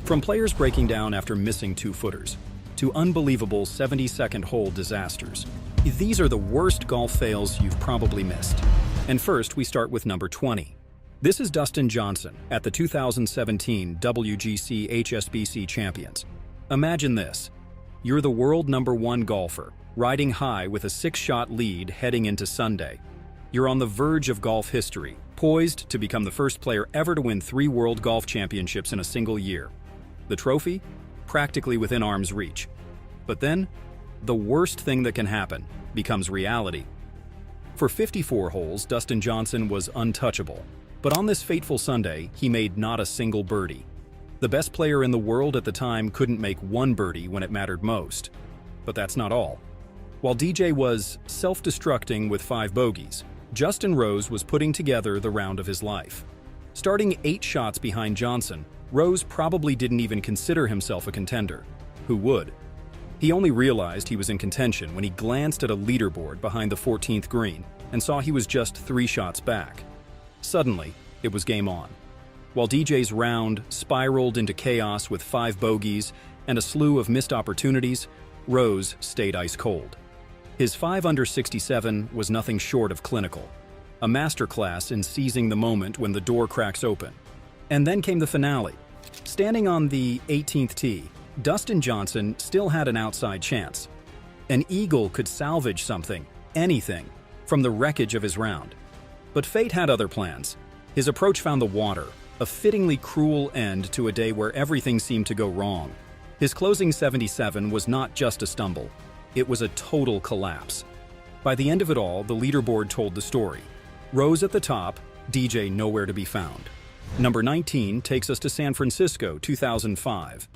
From players breaking down after missing two-footers, to unbelievable 72nd hole disasters, these are the worst golf fails you've probably missed. And first, we start with number 20. This is Dustin Johnson at the 2017 WGC HSBC Champions. Imagine this. You're the world #1 golfer, riding high with a 6-shot lead heading into Sunday. You're on the verge of golf history, poised to become the first player ever to win 3 World Golf Championships in a single year. The trophy? Practically within arm's reach. But then, the worst thing that can happen becomes reality. For 54 holes, Dustin Johnson was untouchable. But on this fateful Sunday, he made not a single birdie. The best player in the world at the time couldn't make 1 birdie when it mattered most. But that's not all. While DJ was self-destructing with 5 bogeys, Justin Rose was putting together the round of his life. Starting 8 shots behind Johnson, Rose probably didn't even consider himself a contender. Who would? He only realized he was in contention when he glanced at a leaderboard behind the 14th green and saw he was just 3 shots back. Suddenly, it was game on. While DJ's round spiraled into chaos with 5 bogeys and a slew of missed opportunities, Rose stayed ice cold. His 5 under 67 was nothing short of clinical, a masterclass in seizing the moment when the door cracks open. And then came the finale. Standing on the 18th tee, Dustin Johnson still had an outside chance. An eagle could salvage something, anything, from the wreckage of his round. But fate had other plans. His approach found the water, a fittingly cruel end to a day where everything seemed to go wrong. His closing 77 was not just a stumble. It was a total collapse. By the end of it all, the leaderboard told the story. Rose at the top, DJ nowhere to be found. Number 19 takes us to San Francisco, 2005.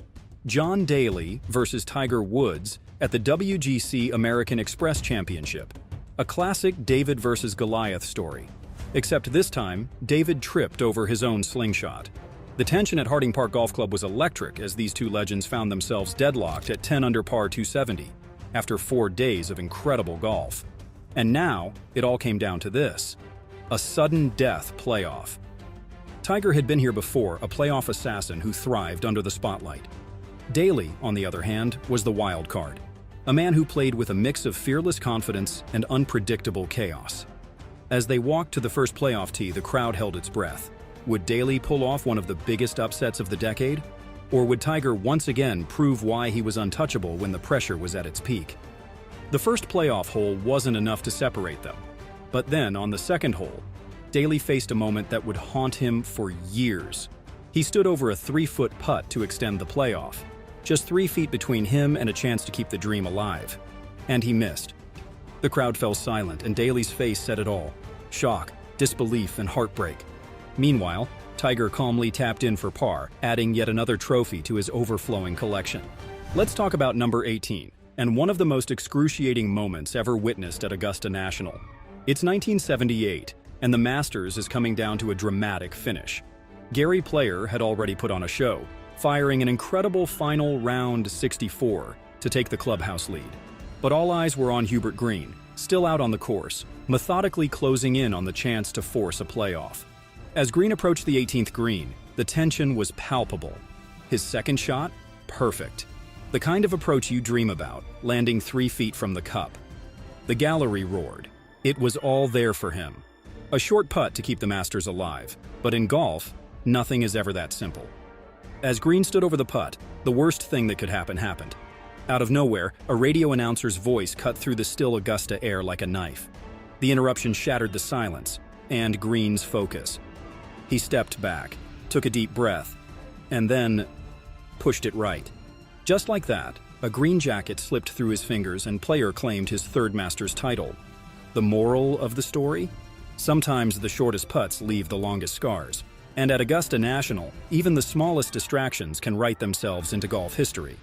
John Daly versus Tiger Woods at the WGC American Express Championship. A classic David versus Goliath story. Except this time, David tripped over his own slingshot. The tension at Harding Park Golf Club was electric as these two legends found themselves deadlocked at 10 under par 270 after 4 days of incredible golf. And now, it all came down to this. A sudden death playoff. Tiger had been here before, a playoff assassin who thrived under the spotlight. Daly, on the other hand, was the wild card. A man who played with a mix of fearless confidence and unpredictable chaos. As they walked to the first playoff tee, the crowd held its breath. Would Daly pull off one of the biggest upsets of the decade? Or would Tiger once again prove why he was untouchable when the pressure was at its peak? The first playoff hole wasn't enough to separate them. But then, on the second hole, Daly faced a moment that would haunt him for years. He stood over a 3-foot putt to extend the playoff. Just 3 feet between him and a chance to keep the dream alive. And he missed. The crowd fell silent, and Daly's face said it all. Shock, disbelief, and heartbreak. Meanwhile, Tiger calmly tapped in for par, adding yet another trophy to his overflowing collection. Let's talk about number 18, and one of the most excruciating moments ever witnessed at Augusta National. It's 1978, and the Masters is coming down to a dramatic finish. Gary Player had already put on a show, firing an incredible final round 64 to take the clubhouse lead. But all eyes were on Hubert Green, still out on the course, methodically closing in on the chance to force a playoff. As Green approached the 18th green, the tension was palpable. His second shot? Perfect. The kind of approach you dream about, landing 3 feet from the cup. The gallery roared. It was all there for him. A short putt to keep the Masters alive, but in golf, nothing is ever that simple. As Green stood over the putt, the worst thing that could happen happened. Out of nowhere, a radio announcer's voice cut through the still Augusta air like a knife. The interruption shattered the silence and Green's focus. He stepped back, took a deep breath, and then pushed it right. Just like that, a green jacket slipped through his fingers and Player claimed his 3rd Masters title. The moral of the story? Sometimes the shortest putts leave the longest scars. And at Augusta National, even the smallest distractions can write themselves into golf history.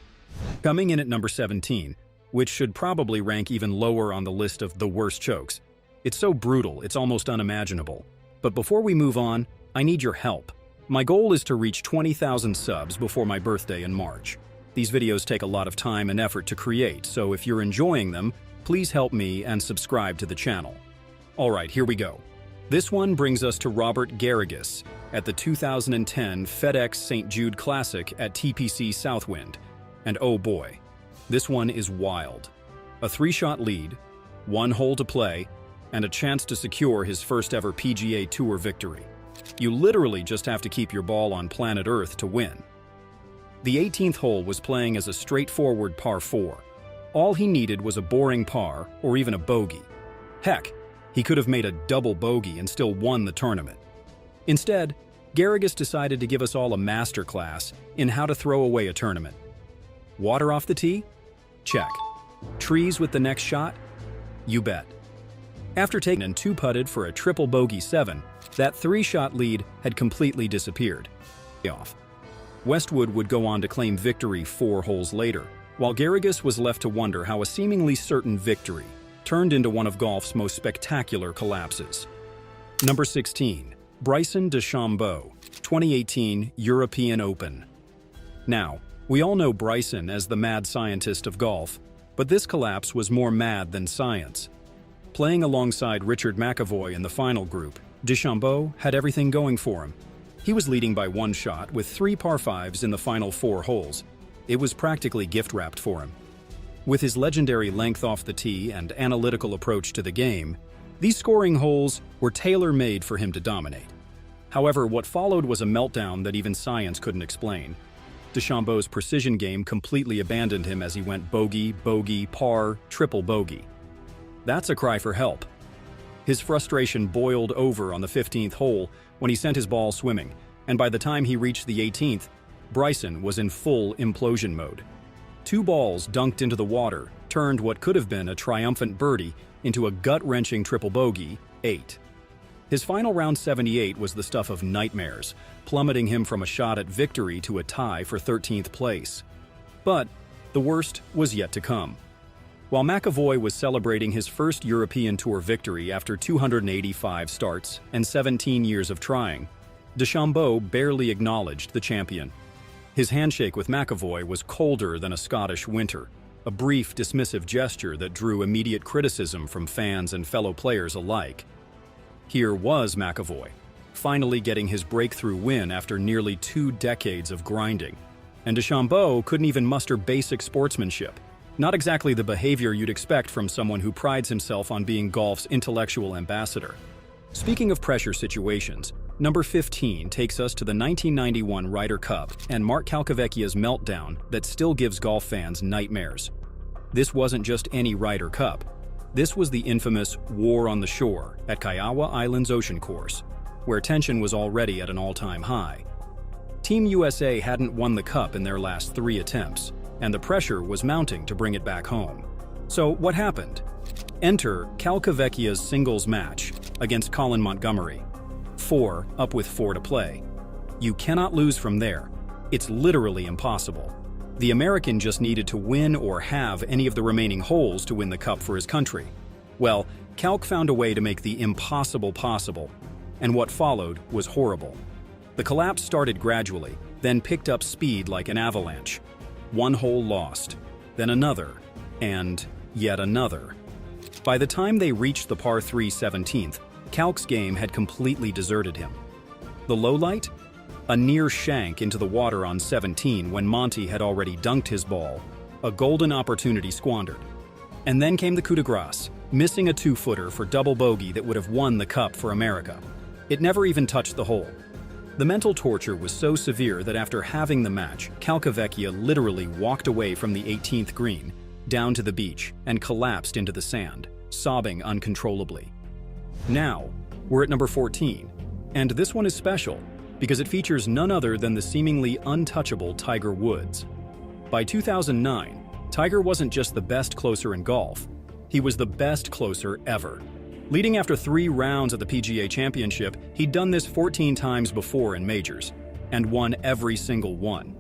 Coming in at number 17, which should probably rank even lower on the list of the worst chokes. It's so brutal, it's almost unimaginable. But before we move on, I need your help. My goal is to reach 20,000 subs before my birthday in March. These videos take a lot of time and effort to create, so if you're enjoying them, please help me and subscribe to the channel. Alright, here we go. This one brings us to Robert Garrigus at the 2010 FedEx St. Jude Classic at TPC Southwind. And oh boy, this one is wild. A 3-shot lead, 1 hole to play, and a chance to secure his first ever PGA Tour victory. You literally just have to keep your ball on planet Earth to win. The 18th hole was playing as a straightforward par 4. All he needed was a boring par or even a bogey. Heck, he could have made a double bogey and still won the tournament. Instead, Garrigus decided to give us all a masterclass in how to throw away a tournament. Water off the tee? Check. Trees with the next shot? You bet. After taking and 2-putted for a triple bogey 7, that 3-shot lead had completely disappeared. Westwood would go on to claim victory 4 holes later, while Garrigus was left to wonder how a seemingly certain victory turned into one of golf's most spectacular collapses. Number 16. Bryson DeChambeau, 2018 European Open. Now, we all know Bryson as the mad scientist of golf, but this collapse was more mad than science. Playing alongside Richard McEvoy in the final group, DeChambeau had everything going for him. He was leading by 1 shot with 3 par 5s in the final 4 holes. It was practically gift-wrapped for him. With his legendary length off the tee and analytical approach to the game, these scoring holes were tailor-made for him to dominate. However, what followed was a meltdown that even science couldn't explain. DeChambeau's precision game completely abandoned him as he went bogey, bogey, par, triple bogey. That's a cry for help. His frustration boiled over on the 15th hole when he sent his ball swimming, and by the time he reached the 18th, Bryson was in full implosion mode. 2 balls dunked into the water turned what could have been a triumphant birdie into a gut-wrenching triple bogey, 8. His final round 78 was the stuff of nightmares, plummeting him from a shot at victory to a tie for 13th place. But the worst was yet to come. While McEvoy was celebrating his first European Tour victory after 285 starts and 17 years of trying, DeChambeau barely acknowledged the champion. His handshake with McEvoy was colder than a Scottish winter, a brief, dismissive gesture that drew immediate criticism from fans and fellow players alike. Here was McEvoy, finally getting his breakthrough win after nearly 2 decades of grinding. And DeChambeau couldn't even muster basic sportsmanship. Not exactly the behavior you'd expect from someone who prides himself on being golf's intellectual ambassador. Speaking of pressure situations, number 15 takes us to the 1991 Ryder Cup and Mark Calcavecchia's meltdown that still gives golf fans nightmares. This wasn't just any Ryder Cup. This was the infamous War on the Shore at Kiowa Island's Ocean Course, where tension was already at an all-time high. Team USA hadn't won the cup in their last 3 attempts, and the pressure was mounting to bring it back home. So what happened? Enter Calcavecchia's singles match against Colin Montgomerie. 4 up with 4 to play. You cannot lose from there. It's literally impossible. The American just needed to win or have any of the remaining holes to win the cup for his country. Well, Calc found a way to make the impossible possible, and what followed was horrible. The collapse started gradually, then picked up speed like an avalanche. 1 hole lost, then another, and yet another. By the time they reached the par 3 17th, Calc's game had completely deserted him. The lowlight? A near shank into the water on 17 when Monty had already dunked his ball, a golden opportunity squandered. And then came the coup de grace, missing a 2-footer for double bogey that would have won the cup for America. It never even touched the hole. The mental torture was so severe that after having the match, Calcavecchia literally walked away from the 18th green, down to the beach, and collapsed into the sand, sobbing uncontrollably. Now, we're at number 14, and this one is special because it features none other than the seemingly untouchable Tiger Woods. By 2009, Tiger wasn't just the best closer in golf, he was the best closer ever. Leading after 3 rounds at the PGA Championship, he'd done this 14 times before in majors, and won every single one.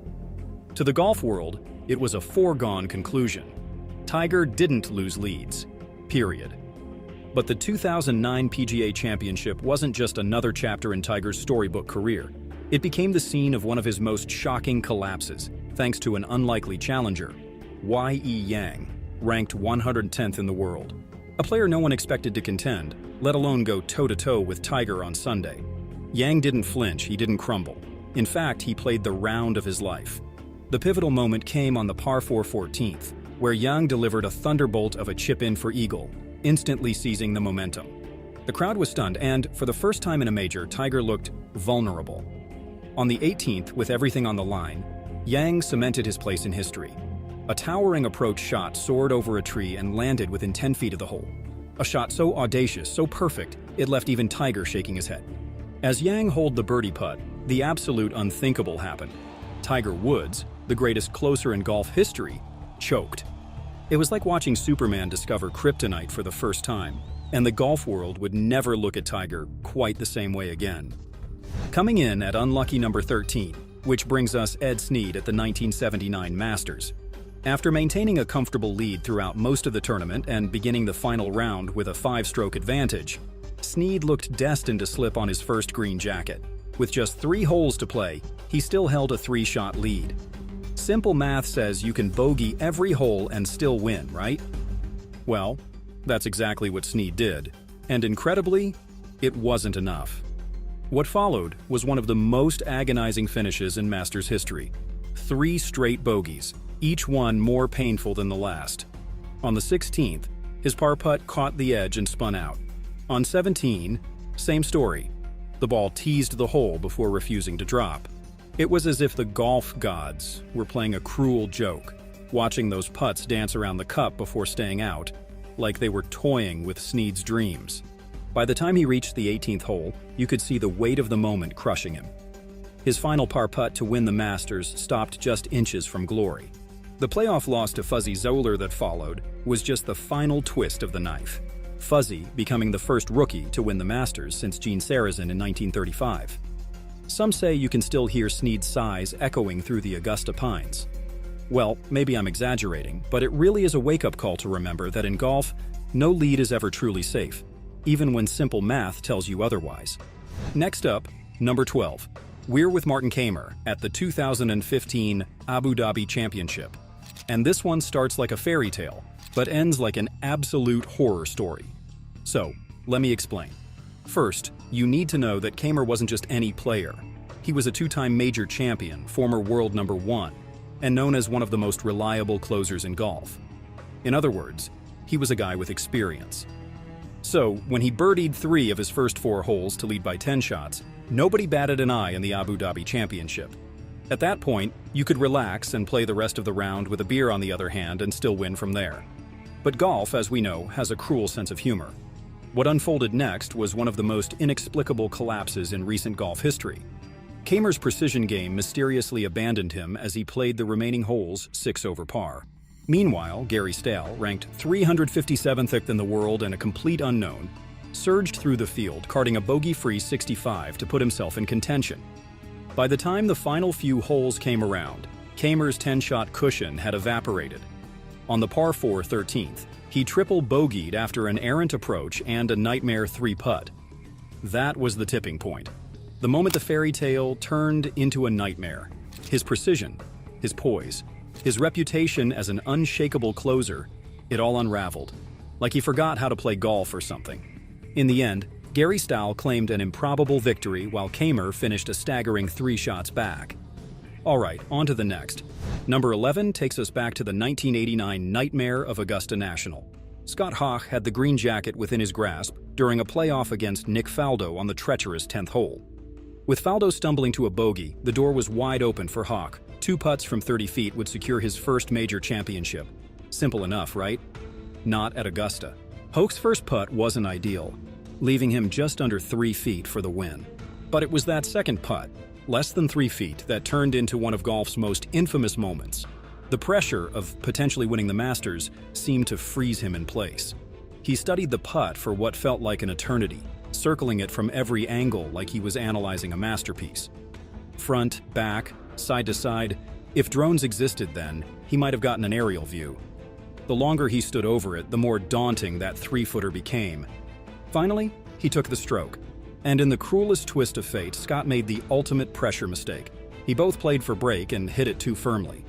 To the golf world, it was a foregone conclusion. Tiger didn't lose leads, period. But the 2009 PGA Championship wasn't just another chapter in Tiger's storybook career. It became the scene of one of his most shocking collapses, thanks to an unlikely challenger, Y.E. Yang, ranked 110th in the world. A player no one expected to contend, let alone go toe-to-toe with Tiger on Sunday. Yang didn't flinch, he didn't crumble. In fact, he played the round of his life. The pivotal moment came on the par 4 14th, where Yang delivered a thunderbolt of a chip-in for eagle, instantly seizing the momentum. The crowd was stunned, and, for the first time in a major, Tiger looked vulnerable. On the 18th, with everything on the line, Yang cemented his place in history. A towering approach shot soared over a tree and landed within 10 feet of the hole. A shot so audacious, so perfect, it left even Tiger shaking his head. As Yang holed the birdie putt, the absolute unthinkable happened. Tiger Woods, the greatest closer in golf history, choked. It was like watching Superman discover kryptonite for the first time, and the golf world would never look at Tiger quite the same way again. Coming in at unlucky number 13, which brings us Ed Snead at the 1979 Masters. After maintaining a comfortable lead throughout most of the tournament and beginning the final round with a 5-stroke advantage, Snead looked destined to slip on his first green jacket. With just 3 holes to play, he still held a 3-shot lead. Simple math says you can bogey every hole and still win, right? Well, that's exactly what Snead did, and incredibly, it wasn't enough. What followed was one of the most agonizing finishes in Masters history. 3 straight bogeys, each one more painful than the last. On the 16th, his par putt caught the edge and spun out. On 17, same story. The ball teased the hole before refusing to drop. It was as if the golf gods were playing a cruel joke, watching those putts dance around the cup before staying out, like they were toying with Snead's dreams. By the time he reached the 18th hole, you could see the weight of the moment crushing him. His final par putt to win the Masters stopped just inches from glory. The playoff loss to Fuzzy Zoeller that followed was just the final twist of the knife. Fuzzy becoming the first rookie to win the Masters since Gene Sarazen in 1935. Some say you can still hear Snead's sighs echoing through the Augusta pines. Well, maybe I'm exaggerating, but it really is a wake-up call to remember that in golf, no lead is ever truly safe, even when simple math tells you otherwise. Next up, number 12. We're with Martin Kaymer at the 2015 Abu Dhabi Championship. And this one starts like a fairy tale, but ends like an absolute horror story. So, let me explain. First, you need to know that Kaymer wasn't just any player. He was a 2-time major champion, former world number 1, and known as one of the most reliable closers in golf. In other words, he was a guy with experience. So, when he birdied 3 of his first 4 holes to lead by 10 shots, nobody batted an eye in the Abu Dhabi Championship. At that point, you could relax and play the rest of the round with a beer on the other hand and still win from there. But golf, as we know, has a cruel sense of humor. What unfolded next was one of the most inexplicable collapses in recent golf history. Kaymer's precision game mysteriously abandoned him as he played the remaining holes 6 over par. Meanwhile, Gary Stahl, ranked 357th in the world and a complete unknown, surged through the field, carting a bogey-free 65 to put himself in contention. By the time the final few holes came around, Kaymer's 10-shot cushion had evaporated. On the par 4 13th, he triple bogeyed after an errant approach and a nightmare 3-putt. That was the tipping point. The moment the fairy tale turned into a nightmare. His precision, his poise, his reputation as an unshakable closer, it all unraveled. Like he forgot how to play golf or something. In the end, Gary Stahl claimed an improbable victory while Kaymer finished a staggering 3 shots back. Alright, on to the next. Number 11 takes us back to the 1989 nightmare of Augusta National. Scott Hoch had the green jacket within his grasp during a playoff against Nick Faldo on the treacherous 10th hole. With Faldo stumbling to a bogey, the door was wide open for Hoch. 2 putts from 30 feet would secure his first major championship. Simple enough, right? Not at Augusta. Hoch's first putt wasn't ideal, leaving him just under 3 feet for the win. But it was that second putt, less than 3 feet, that turned into one of golf's most infamous moments. The pressure of potentially winning the Masters seemed to freeze him in place. He studied the putt for what felt like an eternity, circling it from every angle like he was analyzing a masterpiece. Front, back, side to side. If drones existed then, he might have gotten an aerial view. The longer he stood over it, the more daunting that 3-footer became. Finally, he took the stroke. And in the cruelest twist of fate, Scott made the ultimate pressure mistake. He both played for break and hit it too firmly.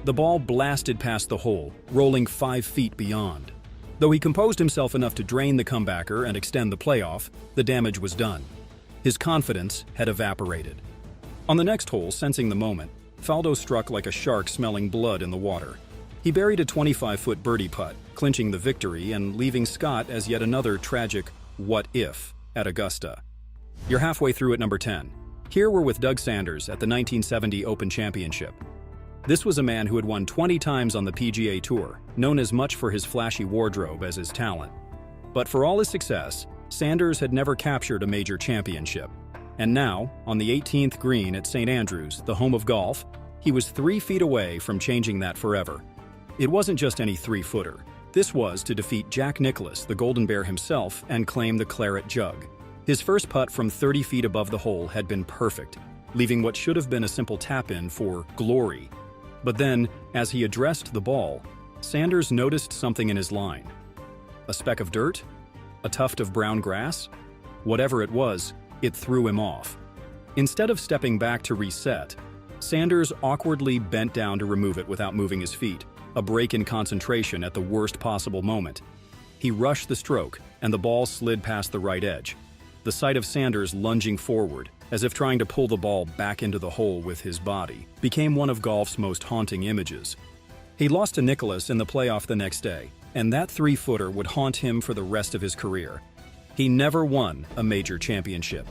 The ball blasted past the hole, rolling 5 feet beyond. Though he composed himself enough to drain the comebacker and extend the playoff, the damage was done. His confidence had evaporated. On the next hole, sensing the moment, Faldo struck like a shark smelling blood in the water. He buried a 25-foot birdie putt, clinching the victory and leaving Scott as yet another tragic what if at Augusta. You're halfway through at number 10. Here we're with Doug Sanders at the 1970 Open Championship. This was a man who had won 20 times on the PGA Tour, known as much for his flashy wardrobe as his talent. But for all his success, Sanders had never captured a major championship. And now, on the 18th green at St. Andrews, the home of golf, he was 3 feet away from changing that forever. It wasn't just any 3-footer. This was to defeat Jack Nicklaus, the Golden Bear himself, and claim the Claret Jug. His first putt from 30 feet above the hole had been perfect, leaving what should have been a simple tap-in for glory. But then, as he addressed the ball, Sanders noticed something in his line. A speck of dirt? A tuft of brown grass? Whatever it was, it threw him off. Instead of stepping back to reset, Sanders awkwardly bent down to remove it without moving his feet, a break in concentration at the worst possible moment. He rushed the stroke, and the ball slid past the right edge. The sight of Sanders lunging forward, as if trying to pull the ball back into the hole with his body, became one of golf's most haunting images. He lost to Nicklaus in the playoff the next day, and that 3-footer would haunt him for the rest of his career. He never won a major championship.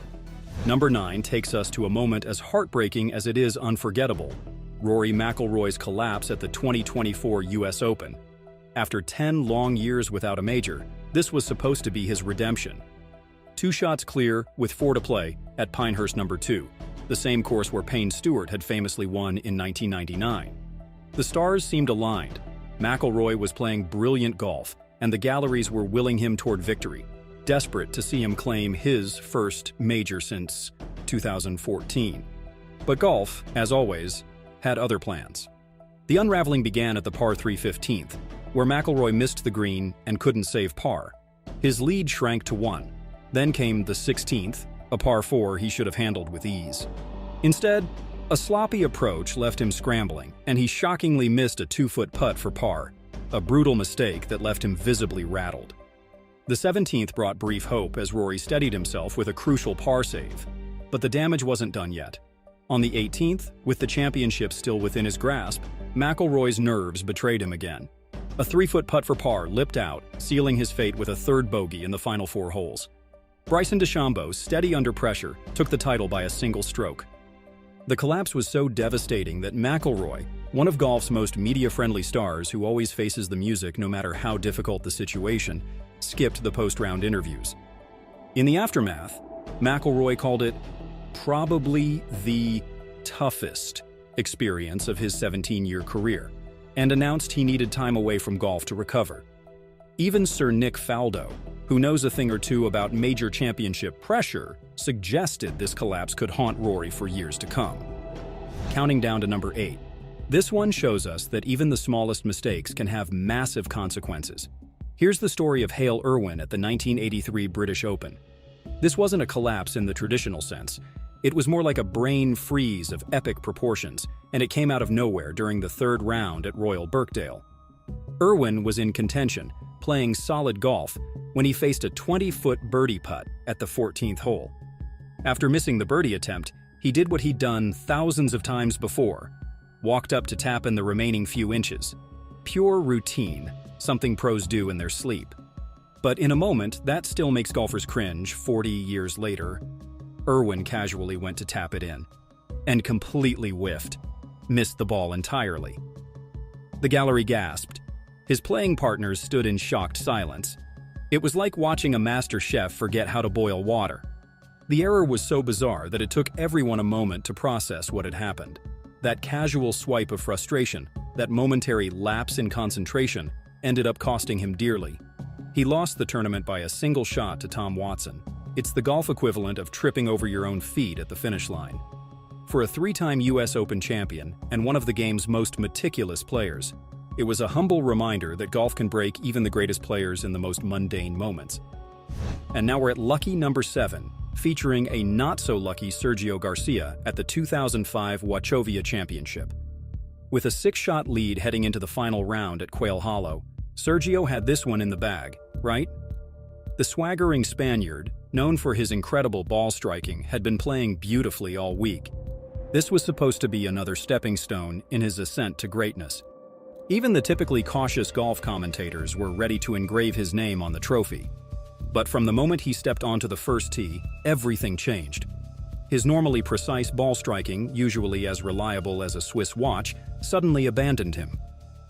Number 9 takes us to a moment as heartbreaking as it is unforgettable: Rory McIlroy's collapse at the 2024 US Open. After 10 long years without a major, this was supposed to be his redemption. 2 shots clear, with 4 to play, at Pinehurst number 2, the same course where Payne Stewart had famously won in 1999. The stars seemed aligned. McIlroy was playing brilliant golf, and the galleries were willing him toward victory, desperate to see him claim his first major since 2014. But golf, as always, had other plans. The unraveling began at the par 3 15th, where McIlroy missed the green and couldn't save par. His lead shrank to 1. Then came the 16th, a par 4 he should have handled with ease. Instead, a sloppy approach left him scrambling, and he shockingly missed a 2-foot putt for par, a brutal mistake that left him visibly rattled. The 17th brought brief hope as Rory steadied himself with a crucial par save. But the damage wasn't done yet. On the 18th, with the championship still within his grasp, McIlroy's nerves betrayed him again. A 3-foot putt for par lipped out, sealing his fate with a 3rd bogey in the final 4 holes. Bryson DeChambeau, steady under pressure, took the title by a single stroke. The collapse was so devastating that McIlroy, one of golf's most media-friendly stars who always faces the music no matter how difficult the situation, skipped the post-round interviews. In the aftermath, McIlroy called it probably the toughest experience of his 17-year career, and announced he needed time away from golf to recover. Even Sir Nick Faldo, who knows a thing or two about major championship pressure, suggested this collapse could haunt Rory for years to come. Counting down to number 8. This one shows us that even the smallest mistakes can have massive consequences. Here's the story of Hale Irwin at the 1983 British Open. This wasn't a collapse in the traditional sense. It was more like a brain freeze of epic proportions, and it came out of nowhere during the 3rd round at Royal Birkdale. Irwin was in contention, playing solid golf, when he faced a 20-foot birdie putt at the 14th hole. After missing the birdie attempt, he did what he'd done thousands of times before: walked up to tap in the remaining few inches. Pure routine, something pros do in their sleep. But in a moment, that still makes golfers cringe 40 years later. Irwin casually went to tap it in, and completely whiffed, missed the ball entirely. The gallery gasped. His playing partners stood in shocked silence. It was like watching a master chef forget how to boil water. The error was so bizarre that it took everyone a moment to process what had happened. That casual swipe of frustration, that momentary lapse in concentration, ended up costing him dearly. He lost the tournament by a single shot to Tom Watson. It's the golf equivalent of tripping over your own feet at the finish line. For a 3-time US Open champion and one of the game's most meticulous players, it was a humble reminder that golf can break even the greatest players in the most mundane moments. And now we're at lucky number 7, featuring a not-so-lucky Sergio Garcia at the 2005 Wachovia Championship. With a 6-shot lead heading into the final round at Quail Hollow, Sergio had this one in the bag, right? The swaggering Spaniard, known for his incredible ball striking, had been playing beautifully all week. This was supposed to be another stepping stone in his ascent to greatness. Even the typically cautious golf commentators were ready to engrave his name on the trophy. But from the moment he stepped onto the first tee, everything changed. His normally precise ball striking, usually as reliable as a Swiss watch, suddenly abandoned him.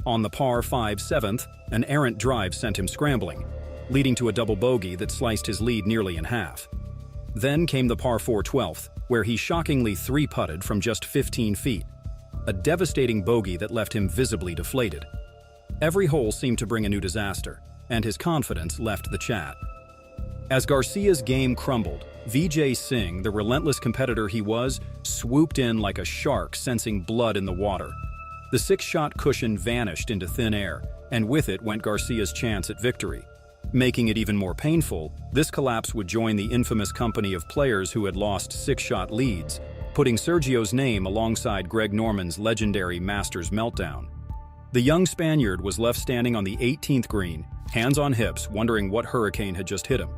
On the par 5 7th, an errant drive sent him scrambling, leading to a double bogey that sliced his lead nearly in half. Then came the par 4 12th, where he shockingly three-putted from just 15 feet, a devastating bogey that left him visibly deflated. Every hole seemed to bring a new disaster, and his confidence left the chat. As Garcia's game crumbled, Vijay Singh, the relentless competitor he was, swooped in like a shark sensing blood in the water. The six-shot cushion vanished into thin air, and with it went Garcia's chance at victory. Making it even more painful, this collapse would join the infamous company of players who had lost six-shot leads, putting Sergio's name alongside Greg Norman's legendary Masters meltdown. The young Spaniard was left standing on the 18th green, hands on hips, wondering what hurricane had just hit him,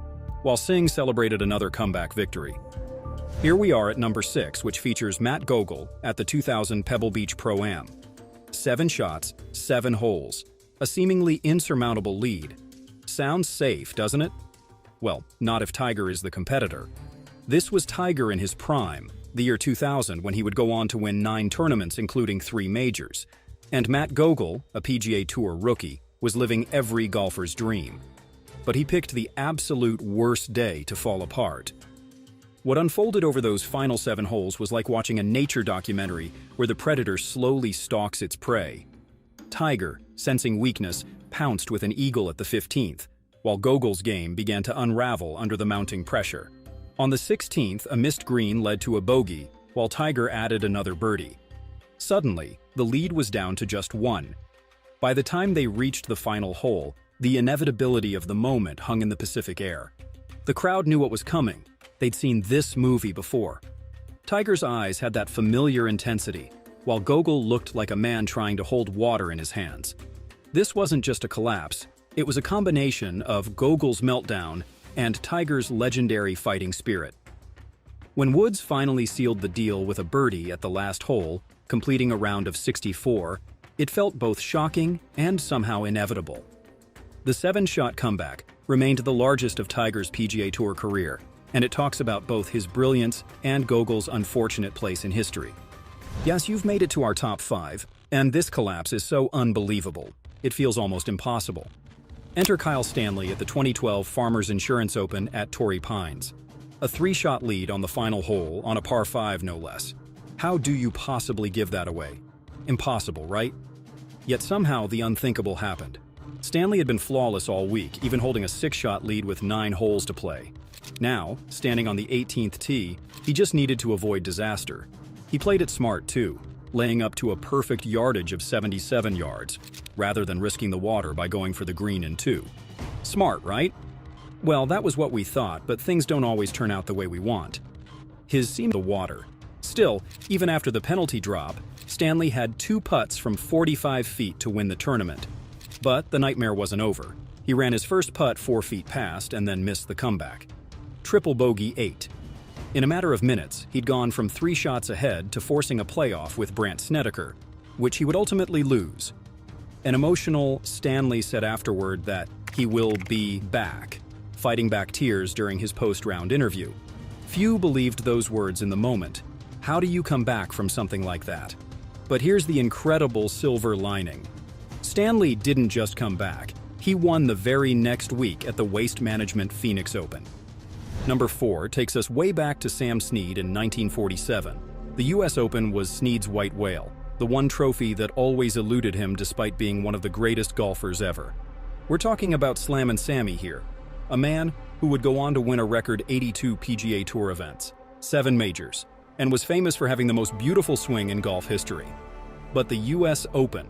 while Singh celebrated another comeback victory. Here we are at number 6, which features Matt Gogol at the 2000 Pebble Beach Pro-Am. 7 shots, 7 holes, a seemingly insurmountable lead. Sounds safe, doesn't it? Well, not if Tiger is the competitor. This was Tiger in his prime, the year 2000, when he would go on to win 9 tournaments including 3 majors. And Matt Gogol, a PGA Tour rookie, was living every golfer's dream. But he picked the absolute worst day to fall apart. What unfolded over those final 7 holes was like watching a nature documentary where the predator slowly stalks its prey. Tiger, sensing weakness, pounced with an eagle at the 15th, while Gogol's game began to unravel under the mounting pressure. On the 16th, a missed green led to a bogey, while Tiger added another birdie. Suddenly, the lead was down to just 1. By the time they reached the final hole, the inevitability of the moment hung in the Pacific air. The crowd knew what was coming. They'd seen this movie before. Tiger's eyes had that familiar intensity, while Gogol looked like a man trying to hold water in his hands. This wasn't just a collapse, it was a combination of Gogol's meltdown and Tiger's legendary fighting spirit. When Woods finally sealed the deal with a birdie at the last hole, completing a round of 64, it felt both shocking and somehow inevitable. The 7-shot comeback remained the largest of Tiger's PGA Tour career, and it talks about both his brilliance and Gogol's unfortunate place in history. Yes, you've made it to our top 5, and this collapse is so unbelievable, it feels almost impossible. Enter Kyle Stanley at the 2012 Farmers Insurance Open at Torrey Pines. A 3-shot lead on the final hole, on a par 5 no less. How do you possibly give that away? Impossible, right? Yet somehow the unthinkable happened. Stanley had been flawless all week, even holding a 6-shot lead with 9 holes to play. Now, standing on the 18th tee, he just needed to avoid disaster. He played it smart too, laying up to a perfect yardage of 77 yards, rather than risking the water by going for the green in 2. Smart, right? Well, that was what we thought, but things don't always turn out the way we want. His seemed the water. Still, even after the penalty drop, Stanley had 2 putts from 45 feet to win the tournament. But the nightmare wasn't over. He ran his first putt 4 feet past and then missed the comeback. Triple bogey 8. In a matter of minutes, he'd gone from 3 shots ahead to forcing a playoff with Brandt Snedeker, which he would ultimately lose. An emotional Stanley said afterward that he will be back, fighting back tears during his post-round interview. Few believed those words in the moment. How do you come back from something like that? But here's the incredible silver lining. Stanley didn't just come back. He won the very next week at the Waste Management Phoenix Open. Number 4 takes us way back to Sam Snead in 1947. The US Open was Snead's white whale, the one trophy that always eluded him despite being one of the greatest golfers ever. We're talking about Slammin' Sammy here, a man who would go on to win a record 82 PGA Tour events, 7 majors, and was famous for having the most beautiful swing in golf history. But the US Open,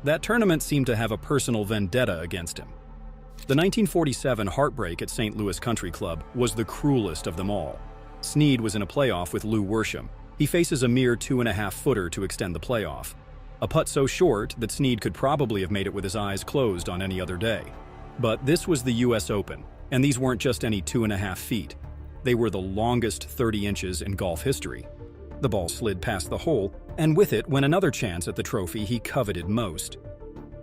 that tournament seemed to have a personal vendetta against him. The 1947 heartbreak at St. Louis Country Club was the cruelest of them all. Snead was in a playoff with Lou Worsham. He faces a mere 2.5-footer to extend the playoff. A putt so short that Snead could probably have made it with his eyes closed on any other day. But this was the US Open, and these weren't just any 2.5 feet. They were the longest 30 inches in golf history. The ball slid past the hole, and with it went another chance at the trophy he coveted most.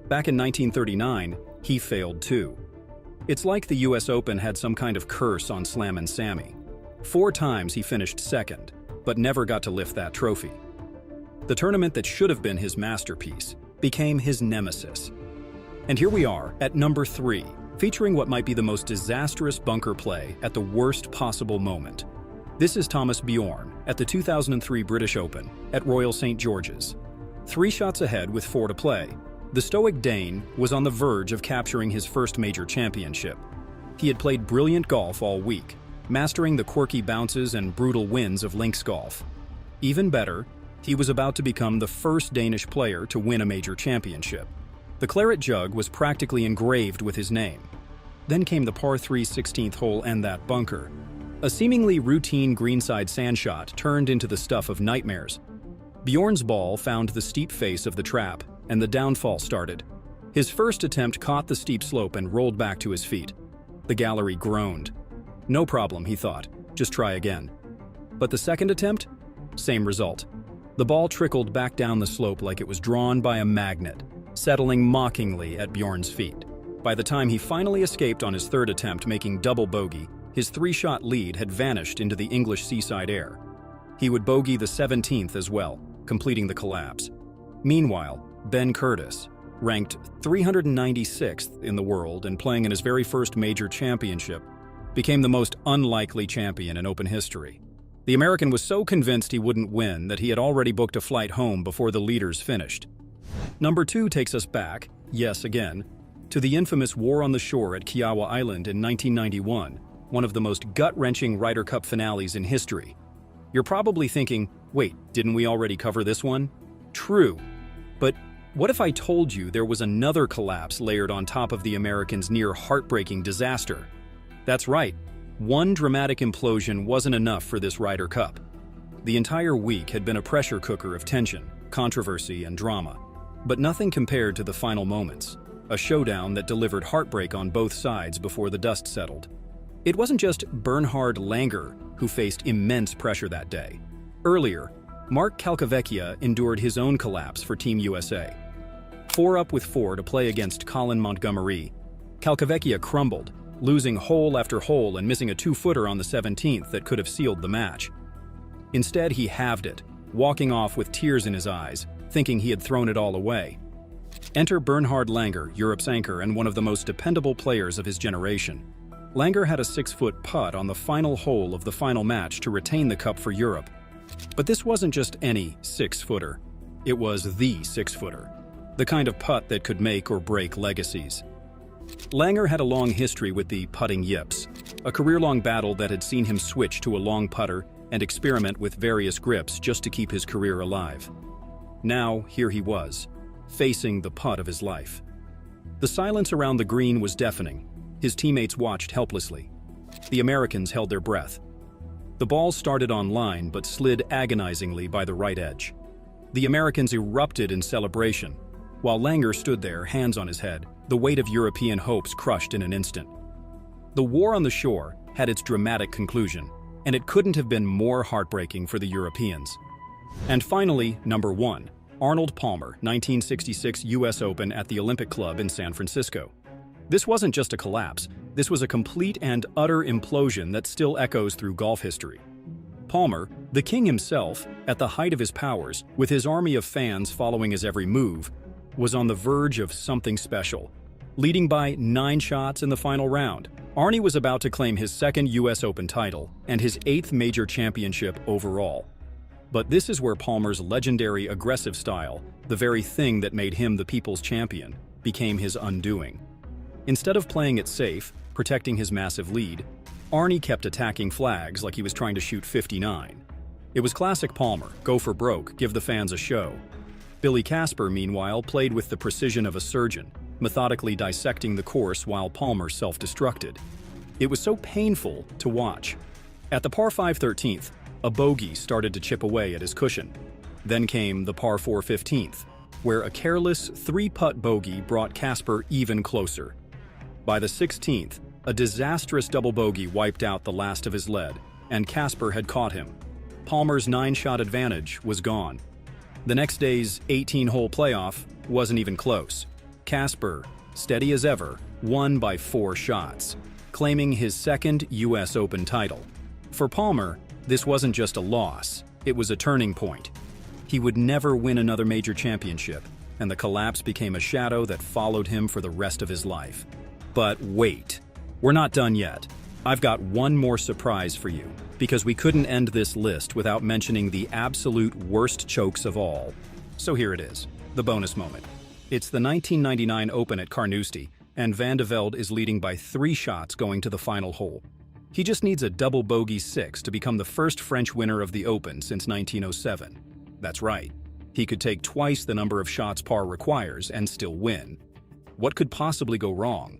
Back in 1939, he failed too. It's like the US Open had some kind of curse on Slammin' Sammy. 4 times he finished second, but never got to lift that trophy. The tournament that should have been his masterpiece became his nemesis. And here we are at number 3, featuring what might be the most disastrous bunker play at the worst possible moment. This is Thomas Bjorn at the 2003 British Open at Royal St. George's. 3 shots ahead with 4 to play, the stoic Dane was on the verge of capturing his first major championship. He had played brilliant golf all week, mastering the quirky bounces and brutal winds of links golf. Even better, he was about to become the first Danish player to win a major championship. The claret jug was practically engraved with his name. Then came the par 3 16th hole and that bunker. A seemingly routine greenside sand shot turned into the stuff of nightmares. Bjorn's ball found the steep face of the trap, and the downfall started. His first attempt caught the steep slope and rolled back to his feet. The gallery groaned. No problem, he thought. Just try again. But the second attempt? Same result. The ball trickled back down the slope like it was drawn by a magnet, settling mockingly at Bjorn's feet. By the time he finally escaped on his third attempt, making double bogey, his 3-shot lead had vanished into the English seaside air. He would bogey the 17th as well, completing the collapse. Meanwhile, Ben Curtis, ranked 396th in the world and playing in his very first major championship, became the most unlikely champion in Open history. The American was so convinced he wouldn't win that he had already booked a flight home before the leaders finished. Number 2 takes us back, yes again, to the infamous War on the Shore at Kiawah Island in 1991, one of the most gut-wrenching Ryder Cup finales in history. You're probably thinking, wait, didn't we already cover this one? True, but what if I told you there was another collapse layered on top of the Americans' near heartbreaking disaster? That's right, one dramatic implosion wasn't enough for this Ryder Cup. The entire week had been a pressure cooker of tension, controversy, and drama, but nothing compared to the final moments, a showdown that delivered heartbreak on both sides before the dust settled. It wasn't just Bernhard Langer who faced immense pressure that day. Earlier, Mark Calcavecchia endured his own collapse for Team USA. 4 up with 4 to play against Colin Montgomerie, Calcavecchia crumbled, losing hole after hole and missing a 2-footer on the 17th that could have sealed the match. Instead, he halved it, walking off with tears in his eyes, thinking he had thrown it all away. Enter Bernhard Langer, Europe's anchor and one of the most dependable players of his generation. Langer had a 6-foot putt on the final hole of the final match to retain the cup for Europe. But this wasn't just any 6-footer. It was the 6-footer, the kind of putt that could make or break legacies. Langer had a long history with the putting yips, a career-long battle that had seen him switch to a long putter and experiment with various grips just to keep his career alive. Now, here he was, facing the putt of his life. The silence around the green was deafening. His teammates watched helplessly. The Americans held their breath. The ball started on line but slid agonizingly by the right edge. The Americans erupted in celebration, while Langer stood there, hands on his head, the weight of European hopes crushed in an instant. The War on the Shore had its dramatic conclusion, and it couldn't have been more heartbreaking for the Europeans. And finally, number 1, Arnold Palmer, 1966 US Open at the Olympic Club in San Francisco. This wasn't just a collapse, this was a complete and utter implosion that still echoes through golf history. Palmer, the king himself, at the height of his powers, with his army of fans following his every move, was on the verge of something special. Leading by 9 shots in the final round, Arnie was about to claim his 2nd US Open title and his 8th major championship overall. But this is where Palmer's legendary aggressive style, the very thing that made him the people's champion, became his undoing. Instead of playing it safe, protecting his massive lead, Arnie kept attacking flags like he was trying to shoot 59. It was classic Palmer, go for broke, give the fans a show. Billy Casper, meanwhile, played with the precision of a surgeon, methodically dissecting the course while Palmer self-destructed. It was so painful to watch. At the par 5 13th, a bogey started to chip away at his cushion. Then came the par 4 15th. where a careless three-putt bogey brought Casper even closer. By the 16th, a disastrous double bogey wiped out the last of his lead, and Casper had caught him. Palmer's 9-shot advantage was gone. The next day's 18-hole playoff wasn't even close. Casper, steady as ever, won by 4 shots, claiming his second U.S. Open title. For Palmer, this wasn't just a loss, it was a turning point. He would never win another major championship, and the collapse became a shadow that followed him for the rest of his life. But wait, we're not done yet. I've got one more surprise for you, because we couldn't end this list without mentioning the absolute worst chokes of all. So here it is, the bonus moment. It's the 1999 Open at Carnoustie, and Van de Velde is leading by 3 shots going to the final hole. He just needs a double bogey 6 to become the first French winner of the Open since 1907. That's right, he could take twice the number of shots par requires and still win. What could possibly go wrong?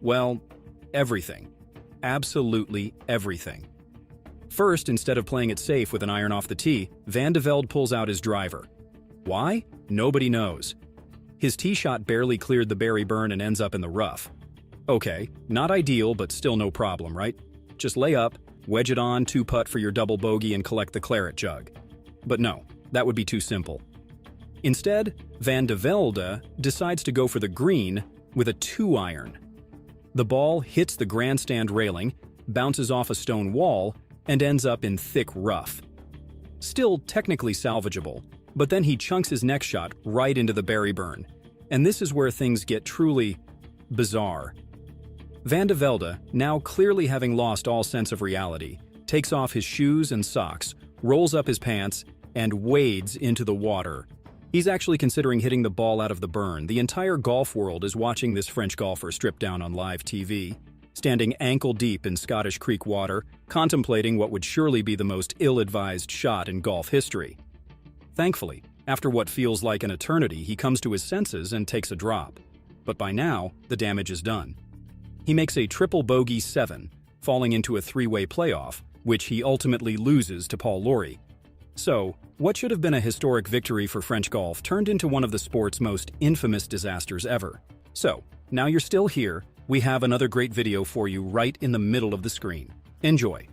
Well, everything. Absolutely everything. First, instead of playing it safe with an iron off the tee, Van de Velde pulls out his driver. Why? Nobody knows. His tee shot barely cleared the berry burn and ends up in the rough. Okay, not ideal, but still no problem, right? Just lay up, wedge it on, 2-putt for your double bogey and collect the claret jug. But no, that would be too simple. Instead, Van de Velde decides to go for the green with a 2-iron. The ball hits the grandstand railing, bounces off a stone wall, and ends up in thick rough. Still technically salvageable, but then he chunks his next shot right into the berry burn. And this is where things get truly bizarre. Van de Velde, now clearly having lost all sense of reality, takes off his shoes and socks, rolls up his pants, and wades into the water. He's actually considering hitting the ball out of the burn. The entire golf world is watching this French golfer strip down on live TV, standing ankle-deep in Scottish Creek water, contemplating what would surely be the most ill-advised shot in golf history. Thankfully, after what feels like an eternity, he comes to his senses and takes a drop. But by now, the damage is done. He makes a triple bogey 7, falling into a 3-way playoff, which he ultimately loses to Paul Lawrie. So, what should have been a historic victory for French golf turned into one of the sport's most infamous disasters ever. So, now you're still here, we have another great video for you right in the middle of the screen. Enjoy!